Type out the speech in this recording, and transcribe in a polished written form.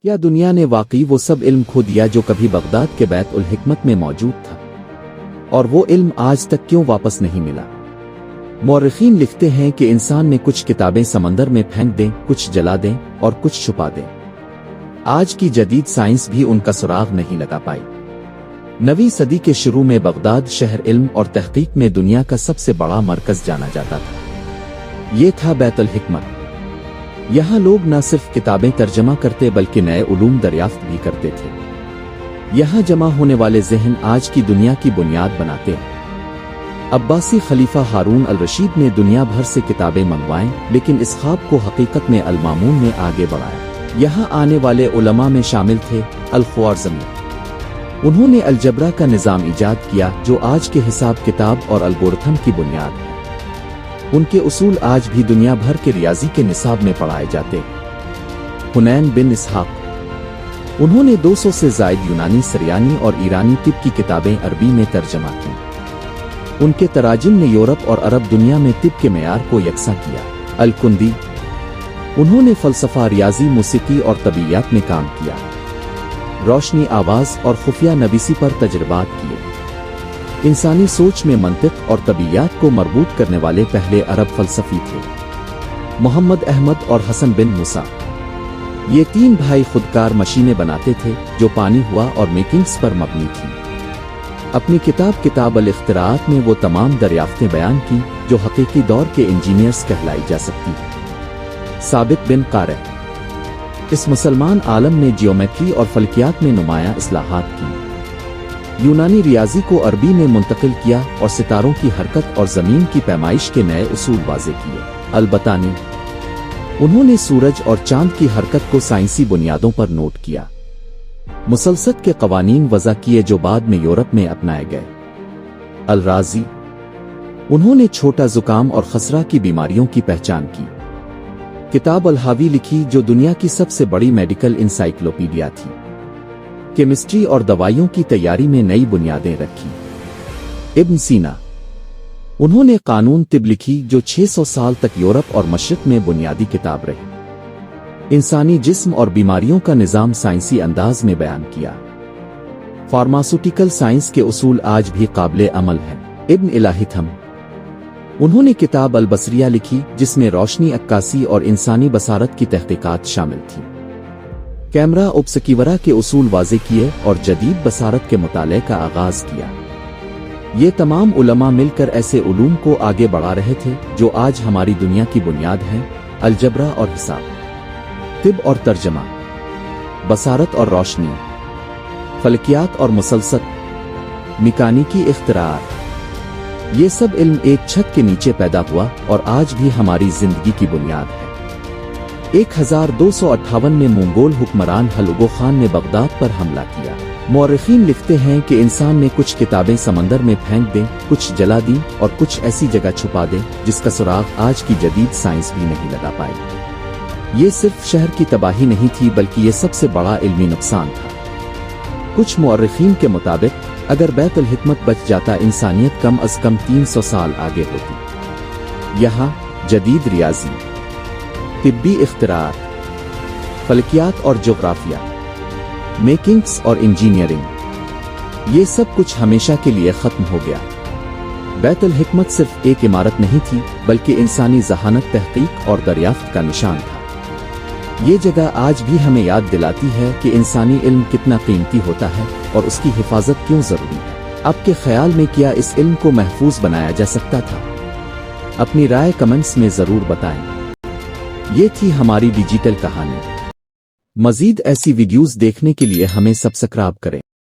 क्या दुनिया ने वाकई वो सब इल्म खो दिया जो कभी बगदाद के बैत उल हिकमत में मौजूद था? और वो इल्म आज तक क्यों वापस नहीं मिला? मौरखीन लिखते हैं कि इंसान ने कुछ किताबें समंदर में फेंक दें, कुछ जला दें और कुछ छुपा दें। आज की जदीद साइंस भी उनका सुराग नहीं लगा पाई। 9वीं सदी के शुरू में बगदाद शहर इल्म और तहकीक में दुनिया का सबसे बड़ा मरकज जाना जाता था। ये था बैत उल हिकमत। यहाँ लोग न सिर्फ किताबें तर्जमा करते बल्कि नए उलूम दरियाफ्त भी करते थे। यहाँ जमा होने वाले ज़हन आज की दुनिया की बुनियाद बनाते हैं। अब्बासी खलीफा हारून अल रशीद ने दुनिया भर से किताबें मंगवाएं, लेकिन इस ख्वाब को हकीकत में अल मामून ने आगे बढ़ाया। यहाँ आने वाले उलमा में शामिल थे अल ख्वारज़मी। उन्होंने अलजबरा का निज़ाम ईजाद किया जो आज के हिसाब किताब और अलगोरिथम की बुनियाद है। उनके उसूल आज भी दुनिया भर के रियाजी के निसाब में पढ़ाए जाते हैं। हुनैन बिन इसहाक। उन्होंने 200 से ज़ायद यूनानी, सरियानी और ईरानी तिब की किताबें अरबी में तर्जमा की। उनके तराजिम ने यूरोप और अरब दुनिया में तिब के मेयार को यकसा किया। अल-कुंदी। उन्होंने फ़लसफ़ा, रियाजी, मूसीकी और तबीयत में काम किया। रोशनी, आवाज़ और खुफिया नवीसी पर तजर्बात किए। इंसानी सोच में मंतिक और तबीयत को मरबूत करने वाले पहले अरब फ़लसफ़ी थे। मोहम्मद अहमद और हसन बिन मूसा। ये 3 भाई खुदकार मशीनें बनाते थे जो पानी हुआ और मेकिंग्स पर मबनी थी। अपनी किताब अल-इख्तिराअत में वो तमाम दरियाफ्तें बयान की जो हकीकी दौर के इंजीनियर्स कहलाई जा सकती हैं। साबित बिन क़ारे। इस मुसलमान आलम ने जियोमेट्री और फल्कियात में नुमाया इस्लाहात की। यूनानी रियाजी को अरबी में मुंतकिल किया और सितारों की हरकत और ज़मीन की पैमाइश के नए उसूल वाज़े किए। अल-बतानी। उन्होंने सूरज और चांद की हरकत को साइंसी बुनियादों पर नोट किया। मुसलसत के कवानीन वज़ा किए जो बाद में यूरोप में अपनाए गए। अल-राज़ी। उन्होंने छोटा जुकाम और खसरा की बीमारियों की पहचान की। किताब अल-हावी लिखी जो दुनिया की सबसे बड़ी मेडिकल इंसाइक्लोपीडिया थी। केमिस्ट्री और दवाइयों की तैयारी में नई बुनियादें रखी। इब्न सीना। उन्होंने कानून तिब लिखी जो 600 साल तक यूरोप और मशरिक में बुनियादी किताब रही। इंसानी जिस्म और बीमारियों का निज़ाम साइंसी अंदाज में बयान किया। फार्मास्यूटिकल साइंस के उसूल आज भी काबिल अमल हैं। इब्न इलाहिथम। उन्होंने किताब अल-बसरिया लिखी जिसमें रोशनी, अक्कासी और इंसानी बसारत की तहकीकात शामिल थी। कैमरा ऑब्सक्यूरा के उसूल वाज़े किए और जदीद बसारत के मुताले का आगाज़ किया। ये तमाम उलमा मिलकर ऐसे उलूम को आगे बढ़ा रहे थे जो आज हमारी दुनिया की बुनियाद हैं। अलजबरा और हिसाब, तिब और तर्जमा, बसारत और रोशनी, फलकियात और मुसलसत, मिकानिकी इख्तिराअत। ये सब इल्म एक छत के नीचे पैदा हुआ और आज भी हमारी जिंदगी की बुनियाद है। 1258 में मंगोल हुक्मरान हलुगो खान ने बगदाद पर हमला किया। मौरखीन लिखते हैं कि इंसान ने कुछ किताबें समंदर में फेंक दें, कुछ जला दी और कुछ ऐसी जगह छुपा दें जिसका सुराग आज की जदीद साइंस भी नहीं लगा पाई। ये सिर्फ शहर की तबाही नहीं थी बल्कि ये सबसे बड़ा इल्मी नुकसान था। कुछ मौरखीन के मुताबिक अगर बैत उल हिकमत बच जाता इंसानियत कम अज कम 300 साल आगे होती। यहाँ जदीद रियाजी, तिब्बी इख्तिराअत, फलकियात और जोग्राफिया, मेकिंग्स और इंजीनियरिंग, ये सब कुछ हमेशा के लिए खत्म हो गया। बैत उल हिकमत सिर्फ एक इमारत नहीं थी बल्कि इंसानी ज़हानत, तहकीक और दरियाफ्त का निशान था। ये जगह आज भी हमें याद दिलाती है कि इंसानी इल्म कितना कीमती होता है और उसकी हिफाजत क्यों ज़रूरी है। आपके ख्याल में क्या इस इल्म को महफूज बनाया जा सकता था? अपनी राय कमेंट्स में ज़रूर बताएं। ये थी हमारी डिजिटल कहानी। मज़ीद ऐसी वीडियोज़ देखने के लिए हमें सब्सक्राइब करें।